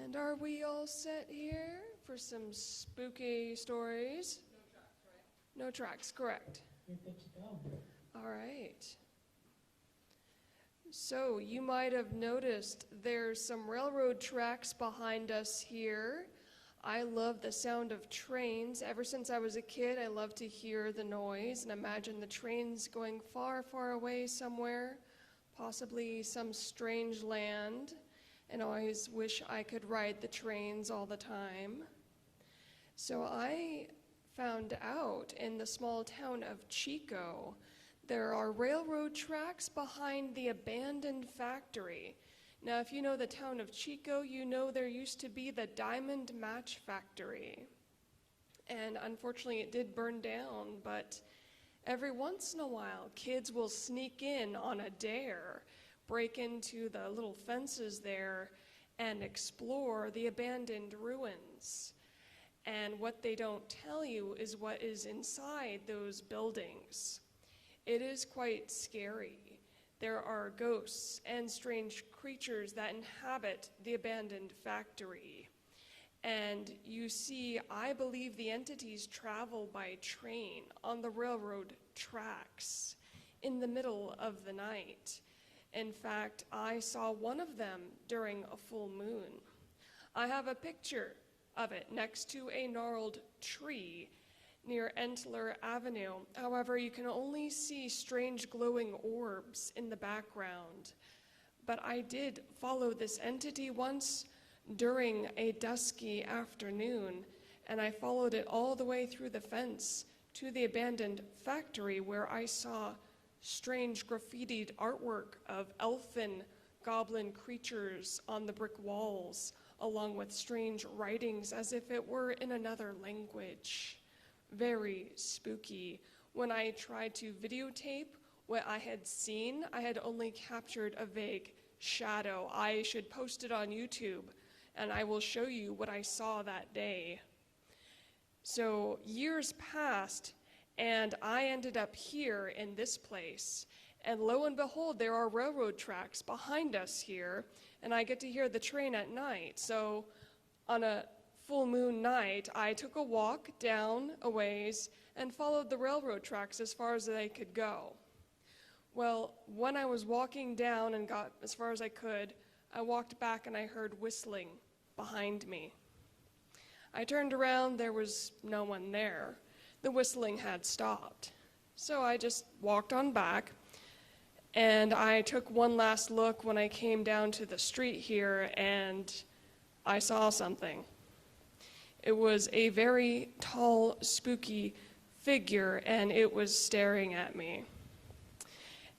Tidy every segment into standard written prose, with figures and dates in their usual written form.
And are we all set here for some spooky stories? No tracks, right? No tracks, correct. You're good to go. All right. So you might have noticed there's some railroad tracks behind us here. I love the sound of trains. Ever since I was a kid, I love to hear the noise and imagine the trains going far, far away somewhere, possibly some strange land, and always wish I could ride the trains all the time. So I found out in the small town of Chico, there are railroad tracks behind the abandoned factory. Now, if you know the town of Chico, you know there used to be the diamond match factory. And unfortunately, it did burn down, but every once in a while, kids will sneak in on a dare, break into the little fences there, and explore the abandoned ruins. And what they don't tell you is what is inside those buildings. It is quite scary. There are ghosts and strange creatures that inhabit the abandoned factory. And you see, I believe the entities travel by train on the railroad tracks in the middle of the night. In fact, I saw one of them during a full moon. I have a picture of it next to a gnarled tree near Entler Avenue. However, you can only see strange glowing orbs in the background. But I did follow this entity once during a dusky afternoon, and I followed it all the way through the fence to the abandoned factory where I saw strange graffitied artwork of elfin goblin creatures on the brick walls, along with strange writings as if it were in another language. Very spooky. When I tried to videotape what I had seen, I had only captured a vague shadow. I should post it on YouTube, and I will show you what I saw that day. So years passed, and I ended up here in this place. And lo and behold, there are railroad tracks behind us here, and I get to hear the train at night. So on a full moon night, I took a walk down a ways and followed the railroad tracks as far as they could go. Well, when I was walking down and got as far as I could, I walked back and I heard whistling behind me. I turned around, there was no one there. The whistling had stopped. So I just walked on back, and I took one last look when I came down to the street here, and I saw something. It was a very tall, spooky figure, and it was staring at me.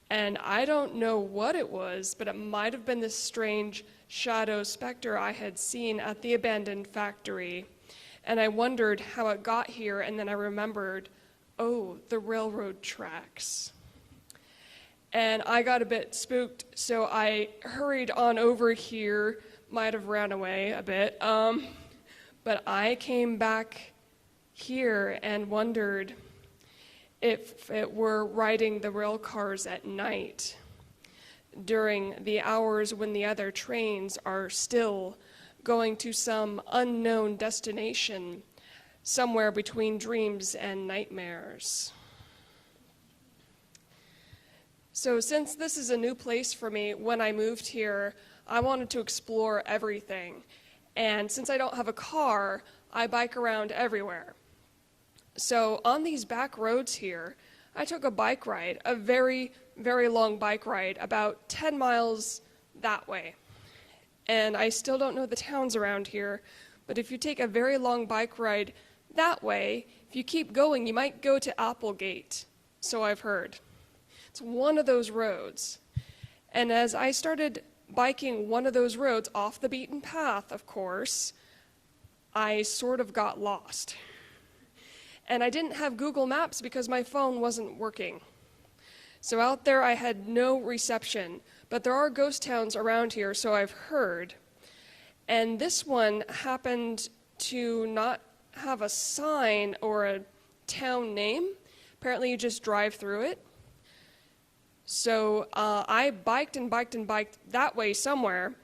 And I don't know what it was, but it might have been this strange shadow specter I had seen at the abandoned factory. And I wondered how it got here, and then I remembered, oh, the railroad tracks. And I got a bit spooked, so I hurried on over here, might have ran away a bit, but I came back here and wondered if it were riding the rail cars at night during the hours when the other trains are still going to some unknown destination somewhere between dreams and nightmares. So since this is a new place for me, when I moved here, I wanted to explore everything. And since I don't have a car, I bike around everywhere. So on these back roads here, I took a bike ride, a very, very long bike ride, about 10 miles that way. And I still don't know the towns around here, but if you take a very long bike ride that way, if you keep going, you might go to Applegate, so I've heard. It's one of those roads. And as I started biking one of those roads off the beaten path, of course, I sort of got lost. And I didn't have Google Maps because my phone wasn't working. So out there I had no reception, but there are ghost towns around here, so I've heard. And this one happened to not have a sign or a town name. Apparently you just drive through it. So I biked and biked and biked that way somewhere.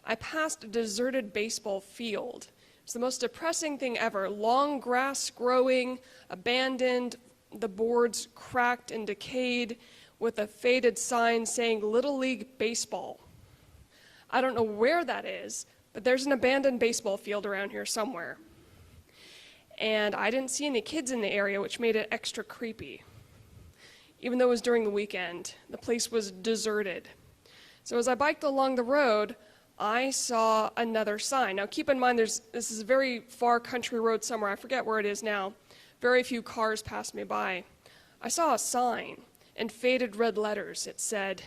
I passed a deserted baseball field. It's the most depressing thing ever. Long grass growing, abandoned, the boards cracked and decayed, with a faded sign saying Little League Baseball. I don't know where that is, but there's an abandoned baseball field around here somewhere. And I didn't see any kids in the area, which made it extra creepy. Even though it was during the weekend, the place was deserted. So as I biked along the road, I saw another sign. Now keep in mind, this is a very far country road somewhere. I forget where it is now. Very few cars passed me by. I saw a sign in faded red letters. It said,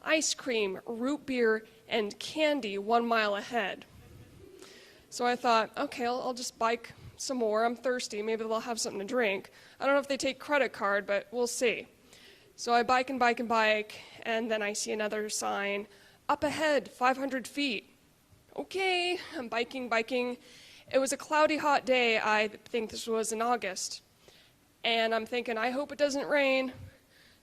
ice cream, root beer, and candy 1 mile ahead. So I thought, okay, I'll just bike some more. I'm thirsty. Maybe they'll have something to drink. I don't know if they take credit card, but we'll see. So I bike and bike and bike, and then I see another sign, up ahead, 500 feet. Okay, I'm biking. It was a cloudy, hot day. I think this was in August. And I'm thinking, I hope it doesn't rain.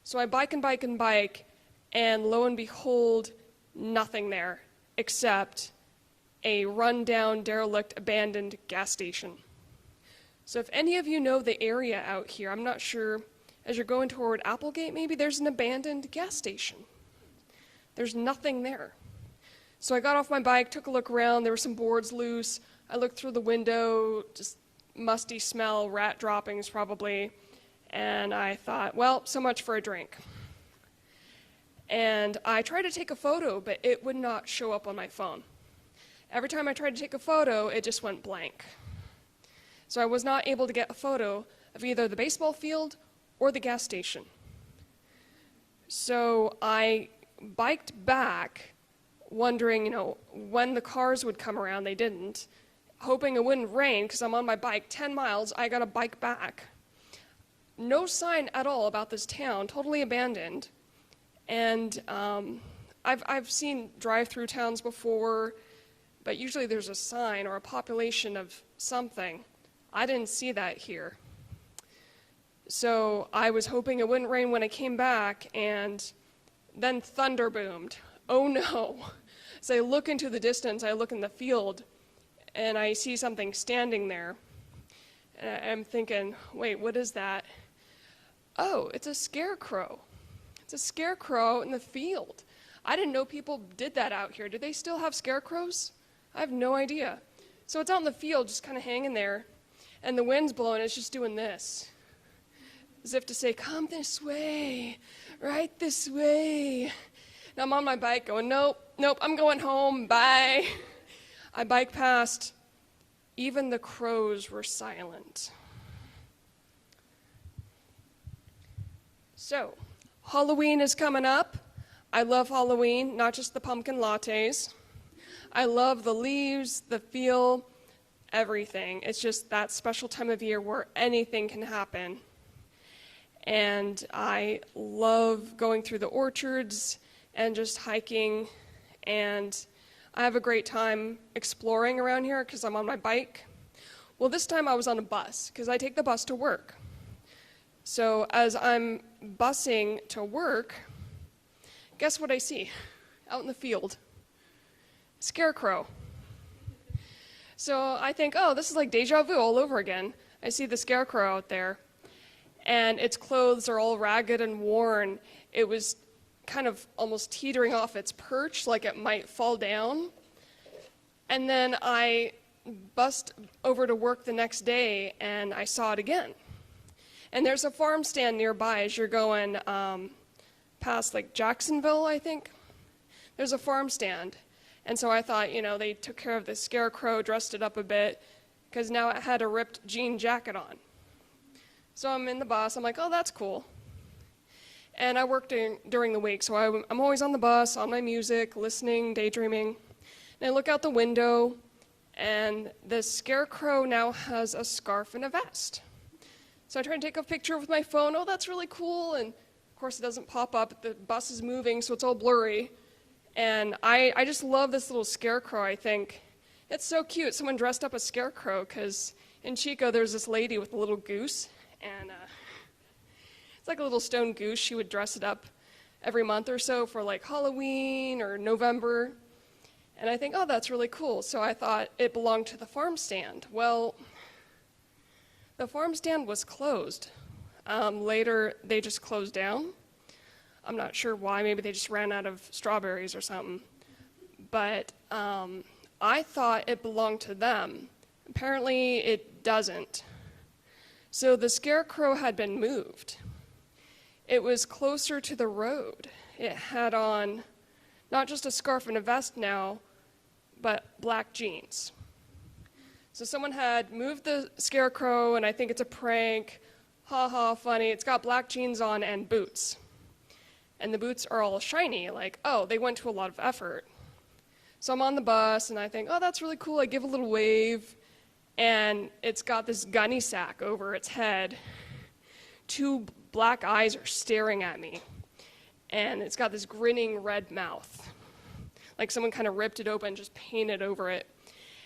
So I bike and bike, and lo and behold, nothing there except a rundown, derelict, abandoned gas station. So if any of you know the area out here, I'm not sure, as you're going toward Applegate maybe, there's an abandoned gas station. There's nothing there. So I got off my bike, took a look around, there were some boards loose. I looked through the window, just musty smell, rat droppings probably, and I thought, well, so much for a drink. And I tried to take a photo, but it would not show up on my phone. Every time I tried to take a photo, it just went blank. So I was not able to get a photo of either the baseball field or the gas station. So I biked back, wondering, when the cars would come around. They didn't. Hoping it wouldn't rain, because I'm on my bike 10 miles, I got to bike back. No sign at all about this town, totally abandoned. And I've seen drive-through towns before, but usually there's a sign or a population of something. I didn't see that here. So I was hoping it wouldn't rain when I came back, and then thunder boomed. Oh no. So I look into the distance, I look in the field, and I see something standing there. And I'm thinking, wait, what is that? Oh, it's a scarecrow. It's a scarecrow in the field. I didn't know people did that out here. Do they still have scarecrows? I have no idea. So it's out in the field, just kind of hanging there, and the wind's blowing, it's just doing this. As if to say, come this way, right this way. And I'm on my bike going, nope, I'm going home, bye. I bike past, even the crows were silent. So, Halloween is coming up. I love Halloween, not just the pumpkin lattes. I love the leaves, the feel, everything. It's just that special time of year where anything can happen. And I love going through the orchards and just hiking, and I have a great time exploring around here because I'm on my bike. Well, this time I was on a bus because I take the bus to work. So as I'm busing to work, guess what I see out in the field? Scarecrow. So I think, oh, this is like deja vu all over again. I see the scarecrow out there, and its clothes are all ragged and worn. It was kind of almost teetering off its perch, like it might fall down. And then I bussed over to work the next day, and I saw it again. And there's a farm stand nearby as you're going past like Jacksonville, I think. There's a farm stand. And so I thought, they took care of the scarecrow, dressed it up a bit, because now it had a ripped jean jacket on. So I'm in the bus. I'm like, oh, that's cool. And I work during the week, so I'm always on the bus, on my music, listening, daydreaming. And I look out the window, and the scarecrow now has a scarf and a vest. So I try to take a picture with my phone. Oh, that's really cool. And of course, it doesn't pop up. The bus is moving, so it's all blurry. And I just love this little scarecrow, I think. It's so cute. Someone dressed up a scarecrow, because in Chico, there's this lady with a little goose. And it's like a little stone goose. She would dress it up every month or so for like Halloween or November. And I think, oh, that's really cool. So I thought it belonged to the farm stand. Well, the farm stand was closed. Later, they just closed down. I'm not sure why. Maybe they just ran out of strawberries or something. But I thought it belonged to them. Apparently, it doesn't. So the scarecrow had been moved. It was closer to the road. It had on not just a scarf and a vest now, but black jeans. So someone had moved the scarecrow, and I think it's a prank. Ha ha, funny. It's got black jeans on and boots. And the boots are all shiny, like, oh, they went to a lot of effort. So I'm on the bus, and I think, oh, that's really cool. I give a little wave, and it's got this gunny sack over its head. Two black eyes are staring at me, and it's got this grinning red mouth. Like someone kind of ripped it open and just painted over it.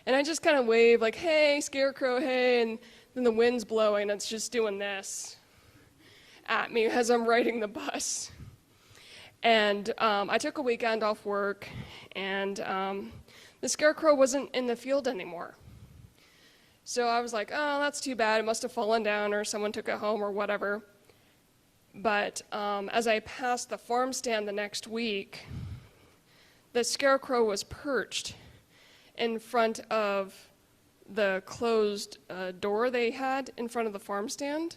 And I just kind of wave, like, hey, scarecrow, hey, and then the wind's blowing, and it's just doing this at me as I'm riding the bus. And I took a weekend off work, and the scarecrow wasn't in the field anymore. So I was like, oh, that's too bad. It must have fallen down, or someone took it home, or whatever. But as I passed the farm stand the next week, the scarecrow was perched in front of the closed door they had in front of the farm stand.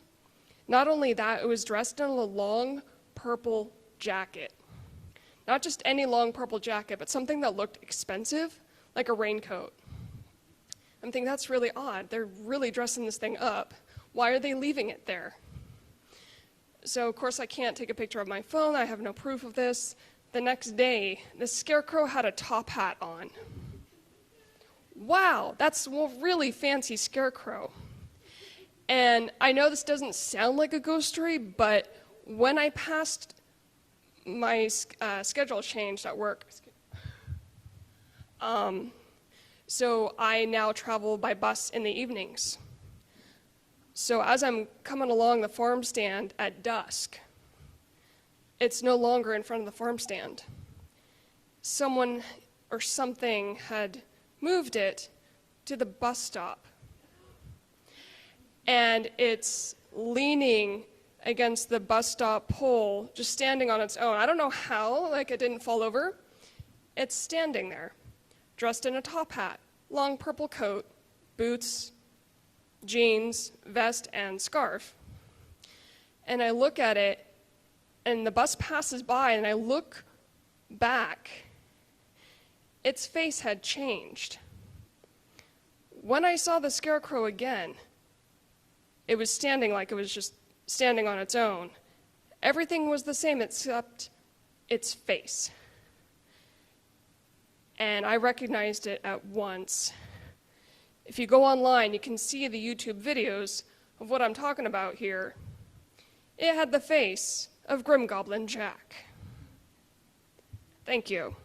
Not only that, it was dressed in a long purple jacket. Not just any long purple jacket, but something that looked expensive, like a raincoat. I'm thinking, that's really odd. They're really dressing this thing up. Why are they leaving it there? So, of course, I can't take a picture of my phone. I have no proof of this. The next day, the scarecrow had a top hat on. Wow, that's a really fancy scarecrow. And I know this doesn't sound like a ghost story, but when I passed, my schedule changed at work. So I now travel by bus in the evenings. So as I'm coming along the farm stand at dusk, it's no longer in front of the farm stand. Someone or something had moved it to the bus stop. And it's leaning against the bus stop pole, just standing on its own. I don't know how, like it didn't fall over. It's standing there, dressed in a top hat, long purple coat, boots, jeans, vest, and scarf. And I look at it, and the bus passes by, and I look back. Its face had changed. When I saw the scarecrow again, it was standing like it was just standing on its own. Everything was the same except its face. And I recognized it at once. If you go online, you can see the YouTube videos of what I'm talking about here. It had the face of Grim Goblin Jack. Thank you.